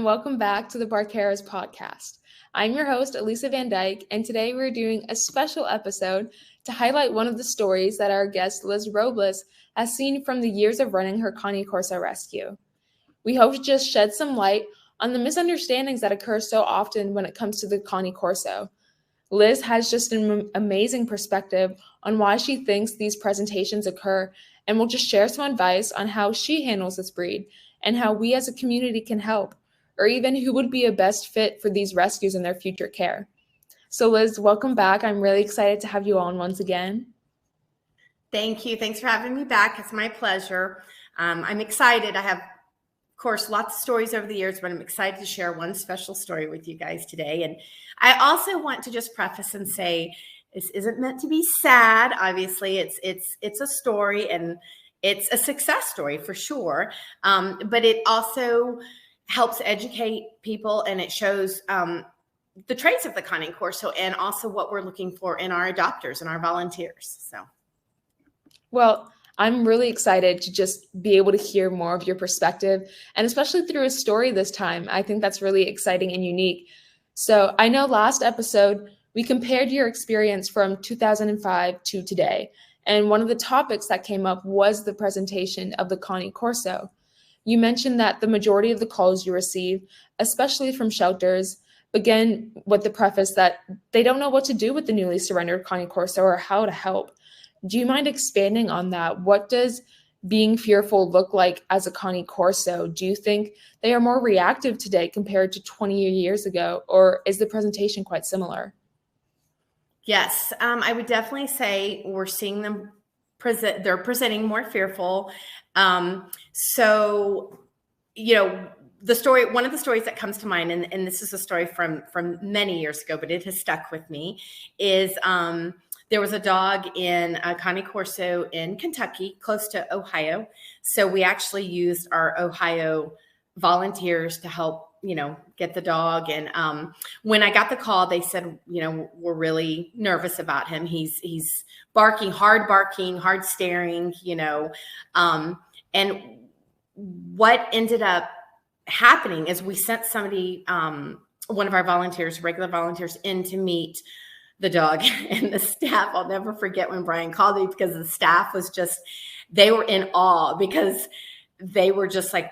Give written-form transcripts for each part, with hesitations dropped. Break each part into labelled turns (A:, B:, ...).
A: welcome back to the Barkera's podcast. I'm your host, Elisa Van Dyke, and today we're doing a special episode to highlight one of the stories that our guest Liz Robles has seen from the years of running her Cane Corso Rescue. We hope to just shed some light on the misunderstandings that occur so often when it comes to the Cane Corso. Liz has just an amazing perspective on why she thinks these presentations occur, and will just share some advice on how she handles this breed and how we as a community can help, or even who would be a best fit for these rescues in their future care. So Liz, welcome back. I'm really excited to have you on once again.
B: Thank you. Thanks for having me back. It's my pleasure. I'm excited. I have, of course, lots of stories over the years, but I'm excited to share one special story with you guys today. And I also want to just preface and say, this isn't meant to be sad. Obviously, it's a story, and it's a success story for sure. But it also helps educate people, and it shows the traits of the Cane Corso, and also what we're looking for in our adopters and our volunteers. So,
A: well, I'm really excited to just be able to hear more of your perspective, and especially through a story this time. I think that's really exciting and unique. So I know last episode, we compared your experience from 2005 to today, and one of the topics that came up was the presentation of the Cane Corso. You mentioned that the majority of the calls you receive, especially from shelters, begin with the preface that they don't know what to do with the newly surrendered Cane Corso or how to help. Do you mind expanding on that? What does being fearful look like as a Cane Corso? Do you think they are more reactive today compared to 20 years ago, or is the presentation quite similar?
B: Yes, I would definitely say we're seeing them they're presenting more fearful. So, one of the stories that comes to mind, and this is a story from many years ago, but it has stuck with me, is there was a dog in a Cane Corso in Kentucky, close to Ohio. So we actually used our Ohio volunteers to help, get the dog. And when I got the call, they said, we're really nervous about him. He's barking, hard staring, and what ended up happening is we sent somebody, one of our volunteers, regular volunteers, in to meet the dog, and the staff, I'll never forget when Brian called me, because the staff was they were in awe, because they were just like,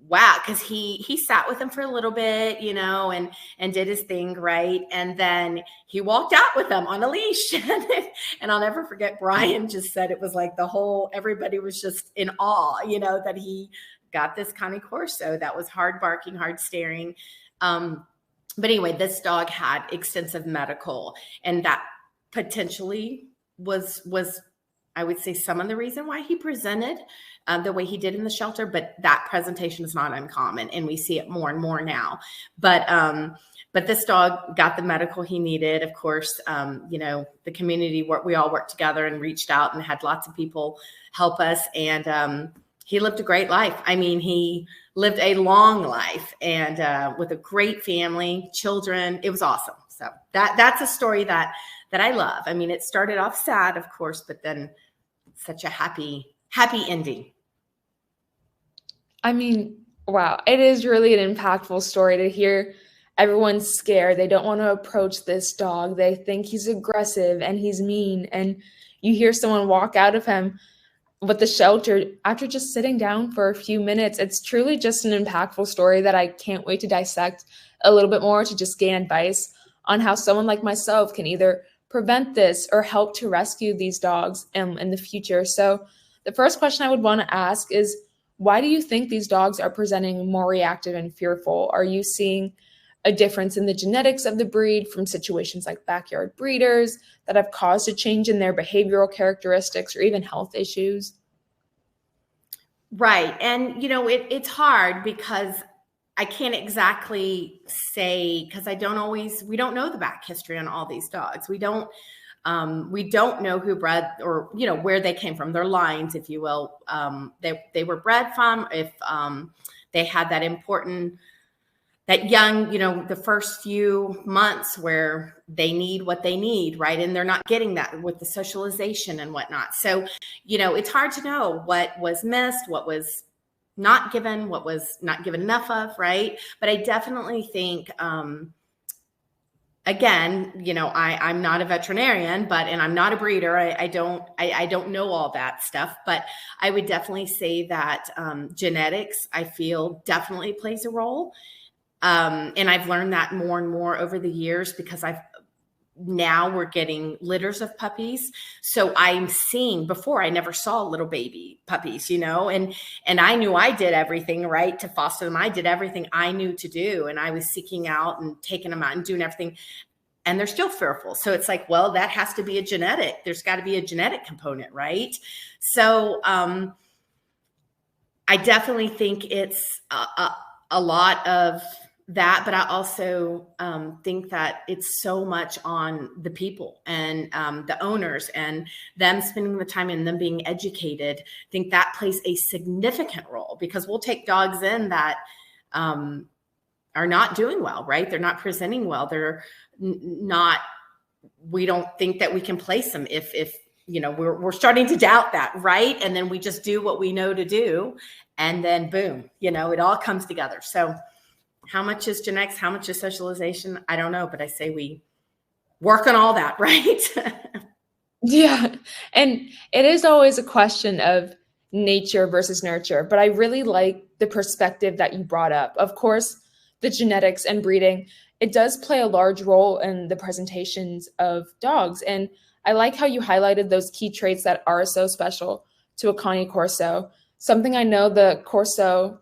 B: wow, because he sat with them for a little bit, and did his thing, right? And then he walked out with them on a leash. And I'll never forget, Brian just said it was like everybody was just in awe, that he got this Cane Corso that was hard barking, hard staring. But anyway, this dog had extensive medical, and that potentially was I would say some of the reason why he presented the way he did in the shelter. But that presentation is not uncommon, and we see it more and more now. But this dog got the medical he needed. Of course, the community, we all worked together and reached out and had lots of people help us. And he lived a great life. I mean, he lived a long life, and with a great family, children. It was awesome. So that's a story that I love. I mean, it started off sad, of course, but then such a happy ending.
A: I mean, wow, it is really an impactful story to hear. Everyone's scared. They don't want to approach this dog. They think he's aggressive and he's mean. And you hear someone walk out of him with the shelter after just sitting down for a few minutes. It's truly just an impactful story that I can't wait to dissect a little bit more, to just gain advice on how someone like myself can either prevent this or help to rescue these dogs in the future. So the first question I would want to ask is, why do you think these dogs are presenting more reactive and fearful? Are you seeing a difference in the genetics of the breed from situations like backyard breeders that have caused a change in their behavioral characteristics or even health issues?
B: Right. And, it's hard, because I can't exactly say, because we don't know the back history on all these dogs. We don't know who bred, or, where they came from, their lines, if you will, they were bred from, if they had that young, the first few months where they need what they need, right? And they're not getting that with the socialization and whatnot. So, it's hard to know what was missed, what was not given, what was not given enough of, right? But I definitely think, again, I'm not a veterinarian, and I'm not a breeder. I don't know all that stuff, but I would definitely say that genetics, I feel, definitely plays a role. And I've learned that more and more over the years, because now we're getting litters of puppies. So I'm seeing, before I never saw little baby puppies, and I knew I did everything right to foster them. I did everything I knew to do. And I was seeking out and taking them out and doing everything, and they're still fearful. So it's like, well, that has to be there's got to be a genetic component, right? So I definitely think it's a lot of that, but I also think that it's so much on the people and the owners, and them spending the time and them being educated. I think that plays a significant role, because we'll take dogs in that are not doing well, right? They're not presenting well. They're not, we don't think that we can place them if we're starting to doubt that, right? And then we just do what we know to do, and then boom, it all comes together. So how much is genetics? How much is socialization? I don't know, but I say we work on all that, right?
A: Yeah. And it is always a question of nature versus nurture, but I really like the perspective that you brought up. Of course, the genetics and breeding, it does play a large role in the presentations of dogs. And I like how you highlighted those key traits that are so special to a Cane Corso. Something I know the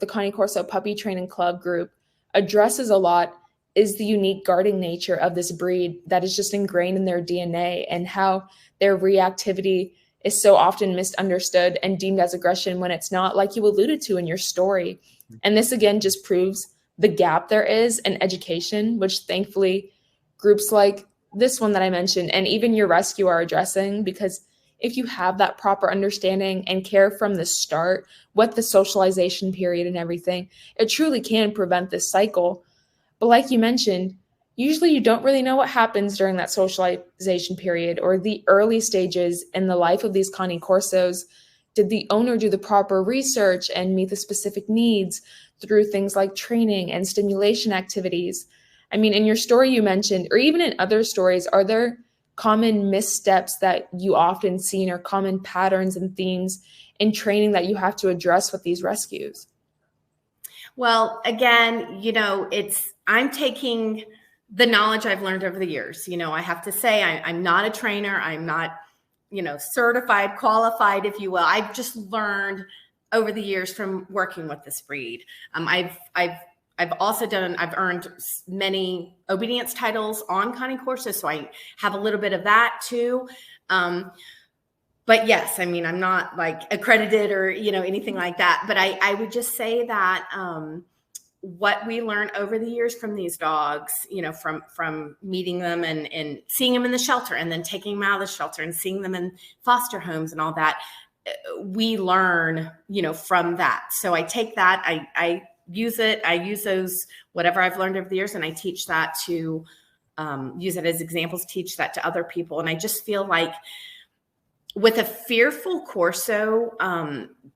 A: Cane Corso Puppy Training Club group addresses a lot is the unique guarding nature of this breed that is just ingrained in their DNA, and how their reactivity is so often misunderstood and deemed as aggression when it's not, like you alluded to in your story. And this again just proves the gap there is in education, which thankfully groups like this one that I mentioned and even your rescue are addressing, because if you have that proper understanding and care from the start with the socialization period and everything, it truly can prevent this cycle. But like you mentioned, usually you don't really know what happens during that socialization period or the early stages in the life of these Cane Corsos. Did the owner do the proper research and meet the specific needs through things like training and stimulation activities? I mean, in your story you mentioned, or even in other stories, are there common missteps that you often see, or common patterns and themes in training that you have to address with these rescues?
B: Well, again, I'm taking the knowledge I've learned over the years. I have to say, I'm not a trainer. I'm not, certified, qualified, if you will. I've just learned over the years from working with this breed. I've also I've earned many obedience titles on Cane Corso, so I have a little bit of that too. But yes, I mean, I'm not like accredited or, anything like that. But I would just say that what we learn over the years from these dogs, from meeting them and seeing them in the shelter, and then taking them out of the shelter and seeing them in foster homes and all that, we learn, from that. So I take that, I use it, I use those, whatever I've learned over the years, and I teach that to use it as examples, teach that to other people. And I just feel like with a fearful Corso,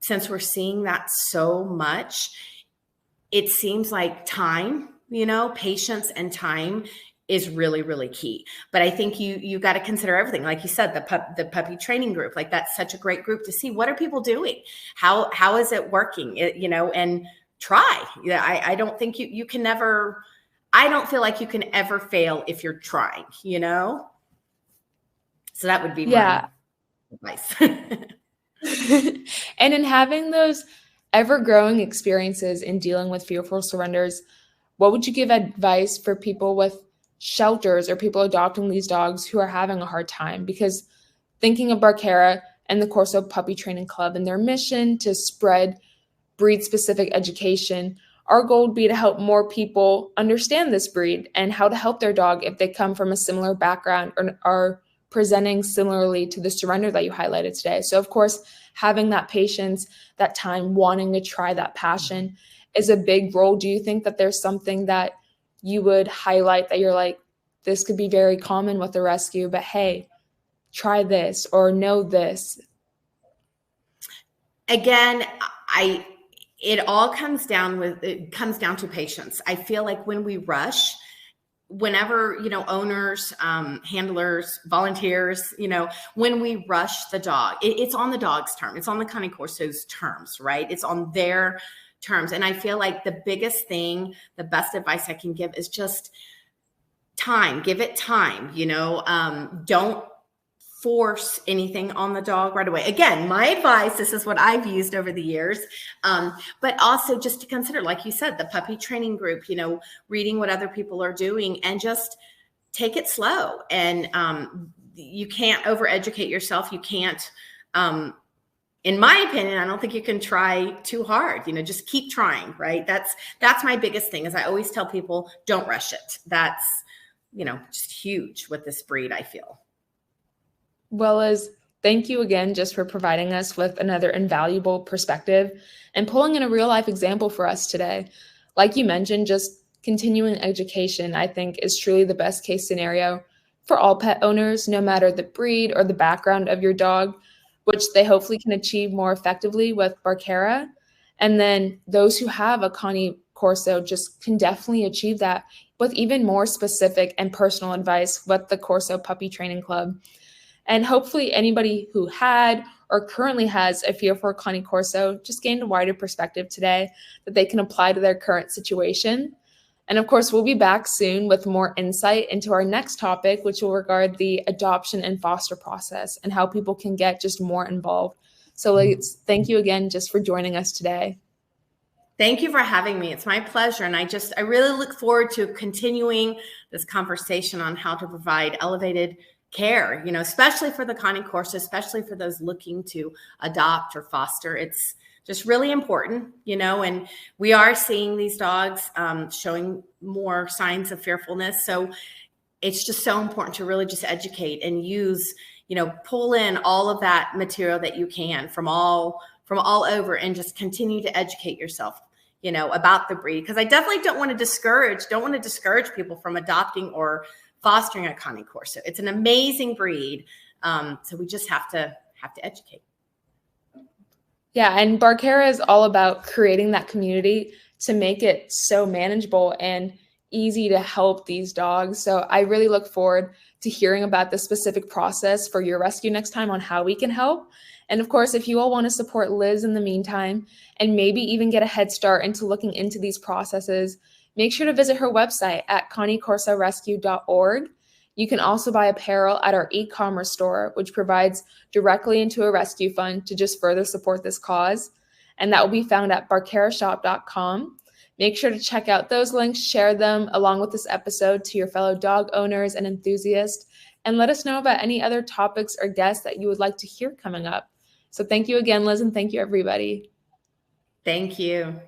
B: since we're seeing that so much, it seems like time, patience and time is really, really key. But I think you got to consider everything. Like you said, the puppy training group, like that's such a great group to see. What are people doing? How is it working? And try. Yeah, I don't think you can never, I don't feel like you can ever fail if you're trying, So that would be my advice.
A: And in having those ever-growing experiences in dealing with fearful surrenders, what would you give advice for people with shelters or people adopting these dogs who are having a hard time? Because thinking of Barkera and the Corso Puppy Training Club and their mission to spread breed-specific education, our goal would be to help more people understand this breed and how to help their dog if they come from a similar background or are presenting similarly to the surrender that you highlighted today. So of course, having that patience, that time, wanting to try, that passion is a big role. Do you think that there's something that you would highlight that you're like, this could be very common with the rescue, but hey, try this or know this?
B: Again, it comes down to patience. I feel like when we rush, whenever, owners, handlers, volunteers, when we rush the dog, it's on the dog's term. It's on the Cane Corso's terms, right? It's on their terms. And I feel like the biggest thing, the best advice I can give is just time. Give it time. Don't force anything on the dog right away. Again, my advice, this is what I've used over the years, but also just to consider, like you said, the puppy training group, reading what other people are doing, and just take it slow. And you can't overeducate yourself. You can't, in my opinion, I don't think you can try too hard. Just keep trying, right? That's my biggest thing, is I always tell people, don't rush it. That's, just huge with this breed, I feel.
A: Well, Liz, thank you again just for providing us with another invaluable perspective and pulling in a real life example for us today. Like you mentioned, just continuing education, I think, is truly the best case scenario for all pet owners, no matter the breed or the background of your dog, which they hopefully can achieve more effectively with Barkera. And then those who have a Cane Corso just can definitely achieve that with even more specific and personal advice with the Corso Puppy Training Club. And hopefully anybody who had or currently has a fear for Cane Corso just gained a wider perspective today that they can apply to their current situation. And of course, we'll be back soon with more insight into our next topic, which will regard the adoption and foster process and how people can get just more involved. So let's thank you again just for joining us today.
B: Thank you for having me. It's my pleasure. And I really look forward to continuing this conversation on how to provide elevated care, especially for the Cane Corso, especially for those looking to adopt or foster. It's just really important, and we are seeing these dogs showing more signs of fearfulness. So it's just so important to really just educate and use, pull in all of that material that you can from all over, and just continue to educate yourself, about the breed. Because I definitely don't want to discourage people from adopting or fostering a Cane Corso. It's an amazing breed. So we just have to educate.
A: Yeah, and Barkera is all about creating that community to make it so manageable and easy to help these dogs. So I really look forward to hearing about the specific process for your rescue next time on how we can help. And of course, if you all want to support Liz in the meantime, and maybe even get a head start into looking into these processes, make sure to visit her website at canecorsorescue.org. You can also buy apparel at our e-commerce store, which provides directly into a rescue fund to just further support this cause. And that will be found at barkerashop.com. Make sure to check out those links, share them along with this episode to your fellow dog owners and enthusiasts, and let us know about any other topics or guests that you would like to hear coming up. So thank you again, Liz, and thank you, everybody.
B: Thank you.